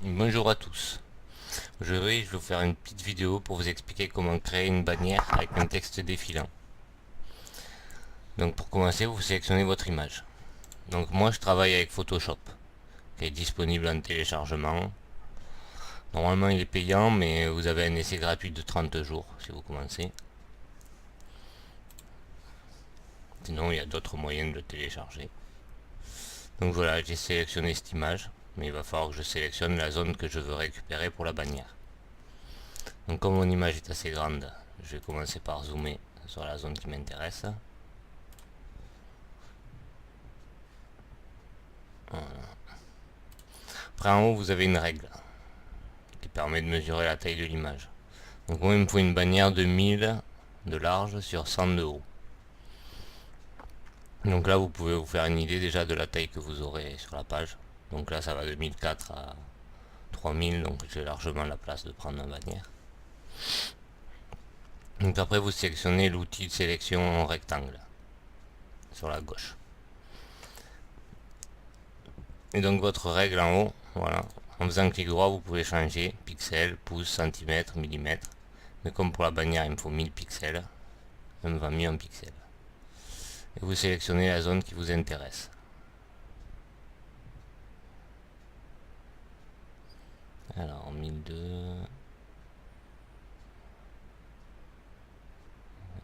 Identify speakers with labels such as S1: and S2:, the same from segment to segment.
S1: Bonjour à tous. Aujourd'hui, je vais vous faire une petite vidéo pour vous expliquer comment créer une bannière avec un texte défilant. Donc pour commencer, vous sélectionnez votre image. Donc moi, je travaille avec Photoshop, qui est disponible en téléchargement. Normalement, il est payant, mais vous avez un essai gratuit de 30 jours si vous commencez. Sinon, il y a d'autres moyens de le télécharger. Donc voilà, j'ai sélectionné cette image, mais il va falloir que je sélectionne la zone que je veux récupérer pour la bannière. Donc comme mon image est assez grande, je vais commencer par zoomer sur la zone qui m'intéresse. Voilà. Après en haut vous avez une règle qui permet de mesurer la taille de l'image. Donc moi il me faut une bannière de 1000 de large sur 100 de haut. Donc là vous pouvez vous faire une idée déjà de la taille que vous aurez sur la page. Donc là ça va de 1004 à 3000, donc j'ai largement la place de prendre ma bannière. Donc après vous sélectionnez l'outil de sélection en rectangle sur la gauche. Et donc votre règle en haut, voilà, en faisant clic droit vous pouvez changer pixels, pouces, centimètres, millimètres. Mais comme pour la bannière il me faut 1000 pixels, ça me va mieux en pixels. Et vous sélectionnez la zone qui vous intéresse. Alors 1002.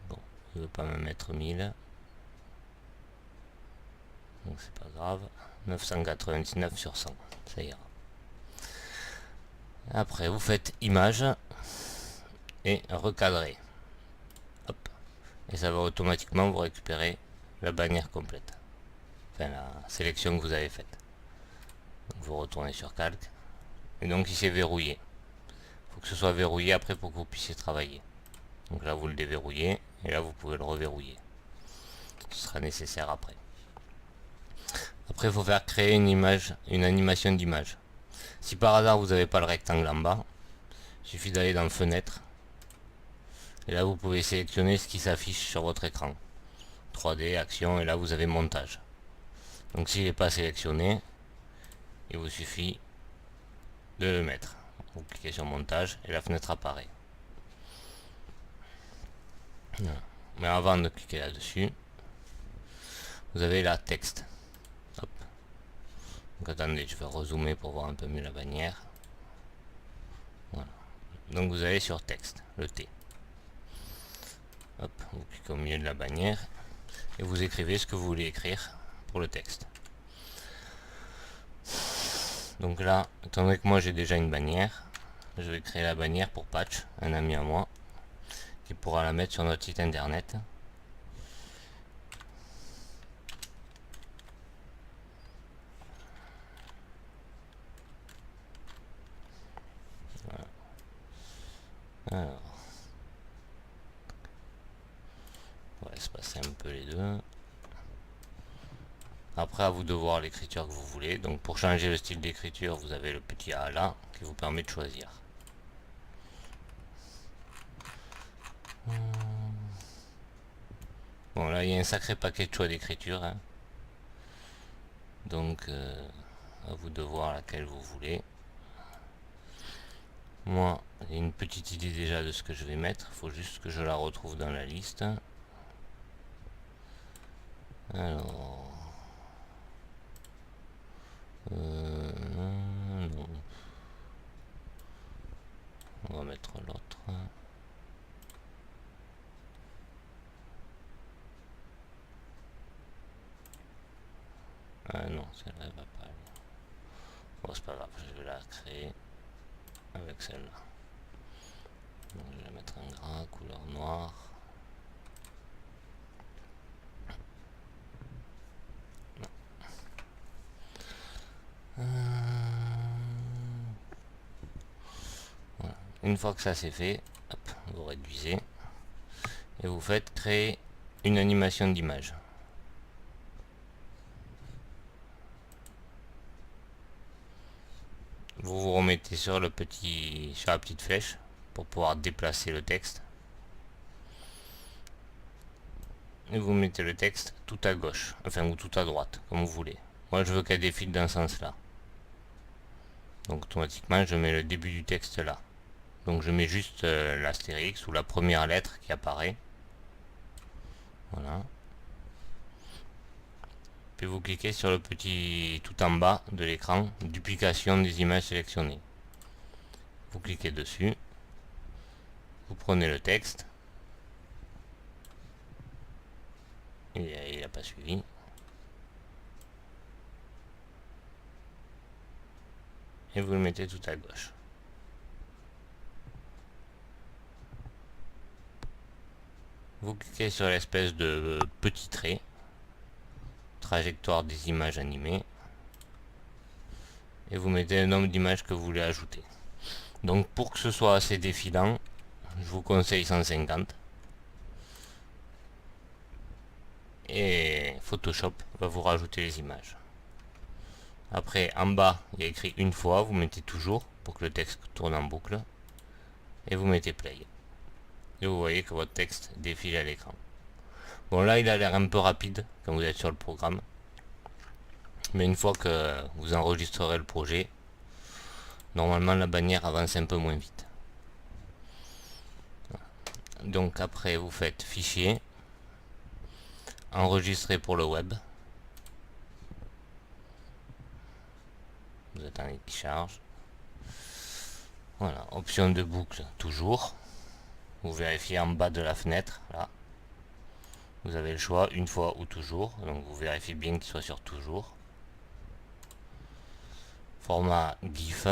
S1: Bon, je ne veux pas me mettre 1000. Donc c'est pas grave. 999 sur 100, ça ira. Après vous faites image et recadrer. Hop. Et ça va automatiquement vous récupérer la bannière complète. Enfin la sélection que vous avez faite. Donc vous retournez sur calque. Et donc il s'est verrouillé. Il faut que ce soit verrouillé après pour que vous puissiez travailler. Donc là vous le déverrouillez et là vous pouvez le reverrouiller. Ce sera nécessaire après. Après il faut faire créer une image, une animation d'image. Si par hasard vous n'avez pas le rectangle en bas, il suffit d'aller dans fenêtre. Et là vous pouvez sélectionner ce qui s'affiche sur votre écran. 3D, action, et là vous avez montage. Donc s'il n'est pas sélectionné, il vous suffit de le mettre. Vous cliquez sur montage et la fenêtre apparaît. Voilà. Mais avant de cliquer là-dessus, vous avez la texte. Hop. Donc attendez, je vais rezoomer pour voir un peu mieux la bannière. Voilà. Donc vous allez sur texte, le T. Hop, vous cliquez au milieu de la bannière et vous écrivez ce que vous voulez écrire pour le texte. Donc là, étant donné que moi j'ai déjà une bannière, je vais créer la bannière pour Patch, un ami à moi, qui pourra la mettre sur notre site internet. Voilà. Alors, on va espacer un peu les deux. Après, à vous de voir l'écriture que vous voulez. Donc pour changer le style d'écriture, vous avez le petit A là qui vous permet de choisir. Bon, là il y a un sacré paquet de choix d'écriture, hein. Donc à vous de voir laquelle vous voulez. Moi j'ai une petite idée déjà de ce que je vais mettre, il faut juste que je la retrouve dans la liste. Alors non. On va mettre l'autre. Ah non, celle-là va pas aller. Bon, c'est pas grave, je vais la créer avec celle-là. Donc, je vais la mettre en gras, couleur noire. Voilà. Une fois que ça c'est fait, hop, vous réduisez et vous faites créer une animation d'image. Vous vous remettez sur la petite flèche pour pouvoir déplacer le texte. Et vous mettez le texte tout à gauche, enfin ou tout à droite, comme vous voulez. Moi je veux qu'elle défile dans ce sens là. Donc automatiquement je mets le début du texte là. Donc je mets juste l'astérix ou la première lettre qui apparaît. Voilà. Puis vous cliquez sur le petit tout en bas de l'écran, duplication des images sélectionnées. Vous cliquez dessus. Vous prenez le texte. Il n'a pas suivi. Et vous le mettez tout à gauche. Vous cliquez sur l'espèce de petit trait, trajectoire des images animées, et vous mettez le nombre d'images que vous voulez ajouter. Donc pour que ce soit assez défilant, je vous conseille 150. Et Photoshop va vous rajouter les images. Après, en bas, il y a écrit une fois, vous mettez toujours pour que le texte tourne en boucle, et vous mettez play. Et vous voyez que votre texte défile à l'écran. Bon, là il a l'air un peu rapide quand vous êtes sur le programme, mais une fois que vous enregistrerez le projet, normalement la bannière avance un peu moins vite. Donc après vous faites fichier, enregistrer pour le web, vous attendez qu'il charge. Voilà, option de boucle toujours, vous vérifiez en bas de la fenêtre là, vous avez le choix une fois ou toujours, donc vous vérifiez bien qu'il soit sur toujours. Format GIF,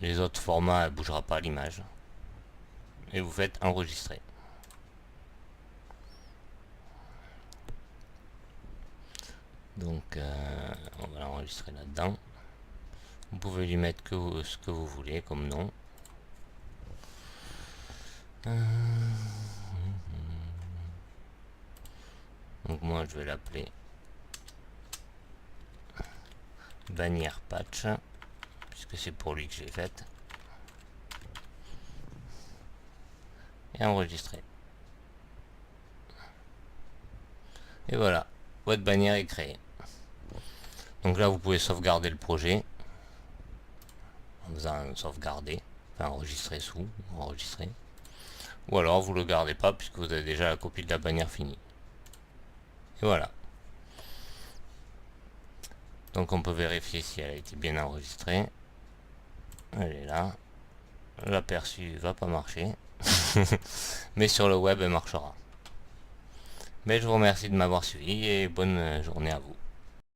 S1: les autres formats ne bougera pas l'image, et vous faites enregistrer. Donc on va l'enregistrer là-dedans. Vous pouvez lui mettre ce que vous voulez comme nom. Donc moi je vais l'appeler bannière patch, puisque c'est pour lui que je l'ai faite. Et enregistrer. Et voilà, votre bannière est créée. Donc là vous pouvez sauvegarder le projet en faisant sauvegarder, enfin enregistrer sous, enregistrer. Ou alors vous le gardez pas puisque vous avez déjà la copie de la bannière finie. Et voilà. Donc on peut vérifier si elle a été bien enregistrée. Elle est là. L'aperçu va pas marcher. Mais sur le web elle marchera. Mais je vous remercie de m'avoir suivi et bonne journée à vous.